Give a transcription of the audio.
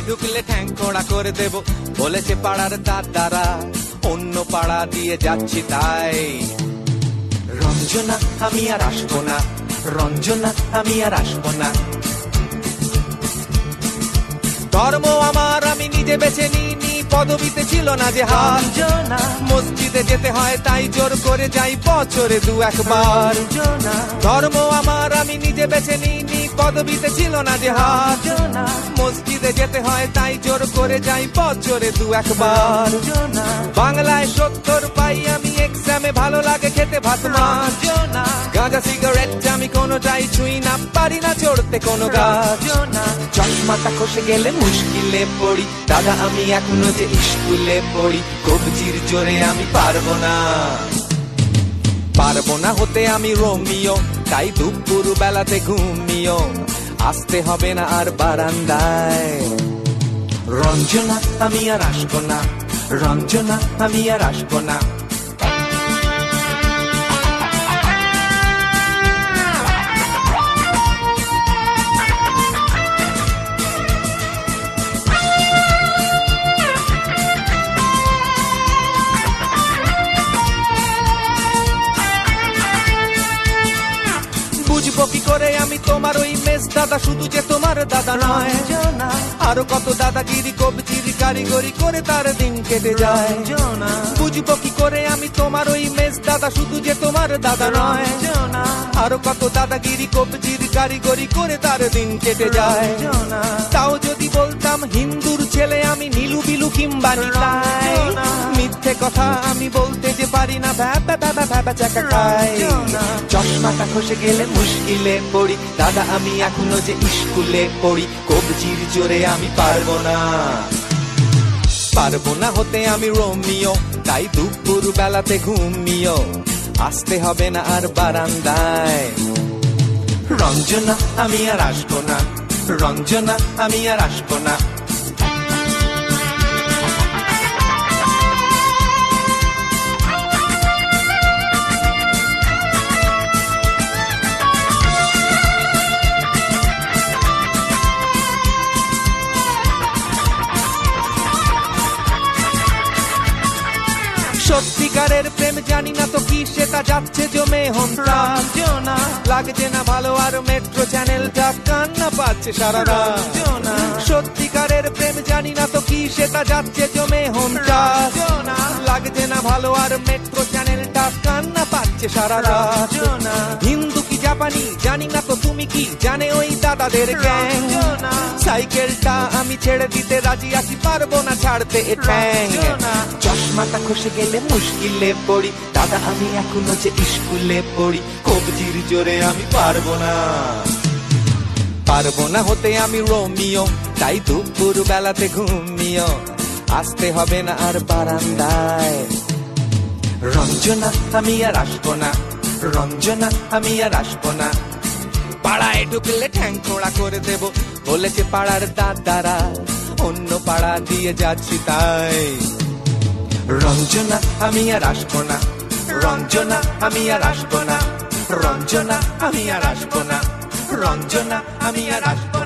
ঢুকলে ঠ্যাং খোঁড়া করে দেব বলেছে পাড়ার দাদারা, অন্য পাড়া দিয়ে যাচ্ছি তাই। রঞ্জনা আমি আর আসবো না, রঞ্জনা আমি আর আসবো না। ধর্ম আমার আমি নিজে বেছে নিইনি, পদবিতে ছিল না যে হার। মসজিদে যেতে হয় তাই জোর করে যাই বছরে দু একবার। ধর্ম আমার আমি নিজে বেছে নিইনি, পদবিতে ছিল না যে হার। মসজিদে যেতে হয় তাই জোর করে যাই বছরে দু একবার। বাংলায় 70 পাই আমি এক্সামে, ভালো লাগে খেতে ভাত মাছ। গাঁজা সিগারেট আমি কোনোটাই ছুঁই না, পারি না চড়তে কোনো গাছ। চশমাটা খসে গেলে মুশকিলে পড়ি, দাদা আমি এখনো যে স্কুলে পড়ি। কবজির জোরে আমি পারবো না, পারবো না হতে আমি রোমিও, তাই দুপুর বেলাতে ঘুমিও। আসতে হবে না আর বারান্দায়। রঞ্জনা আমি আর আসবো না, রঞ্জনা আমি আর আসবো না। বুঝবো কি করে আমি তোমার ওই মেস দাদা, শুধু যে তোমার দাদা নয়, আরো কত দাদাগিরি কবজির কারিগরি করে তার দিন কেটে যায়। বুঝবো কি করে আমি তোমার ওই মেস দাদা, শুধু যে তোমার দাদা নয়, আরো কত দাদাগিরি কবজির কারিগরি করে তার দিন কেটে যায়। তাও যদি বলতাম হিন্দুর ছেলে আমি, নীলু বিলু কিংবা নিতাই, মিথ্যে কথা আমি বলতে যে পারি না, ভ্যাপা ভ্যাপা ভ্যাপা চাকা খাই। চশমাটা খসে গেলে মুশকিলে পড়ি, দাদা আমি এখনো যে স্কুলে পড়ি। কবজির জোরে আমি পারবো না, পারবো না হতে আমি রোমিও, তাই দুপুর বেলাতে ঘুমিও। আসতে হবে না আর বারান্দায়। রঞ্জনা আমি আর আসবো না, রঞ্জনা আমি আর আসবো না। সত্যিকারের প্রেম জানি না তো কি, সেটা যাচ্ছে জমে হোমটা। লাগছে না ভালো আর মেট্রো চ্যানেলটা কান্না পাচ্ছে সারা রাত। সত্যিকারের প্রেম জানি না তো কি, সেটা যাচ্ছে জমে হোমটা। লাগছে না ভালো আর মেট্রো চ্যানেলটা কান্না পাচ্ছে সারা রাত। হিন্দু কি জাপানি জানি না তো, তুমি কি জানে ওই দাদাদের গ্যাং? সাইকেলটা আমি ছেড়ে দিতে রাজি আছি, পারবো না ছাড়তে এ ঠ্যাং। চশমাটা খসে গেলে মুশকিলে পড়ি, দাদা আমি এখনো যে স্কুলে পড়ি। কবজির জোরে আমি পারবো না, পারবো না হতে আমি রোমিও, তাই দুপুর বেলাতে ঘুমিও। আসতে হবে না আর বারান্দায়। রঞ্জনা আমি আর আসবো না, রঞ্জনা আমি আর আসবো না। পাড়ায় ঢুকলে ঠ্যাং খোঁড়া করে দেব বলেছে পাড়ার দাদারা, অন্য পাড়া দিয়ে যাচ্ছি তাই। রঞ্জনা আমি আর আসবো না, রঞ্জনা আমি আর আসবো না, রঞ্জনা আমি আর আসবো না, রঞ্জনা আমি আর আসবো না।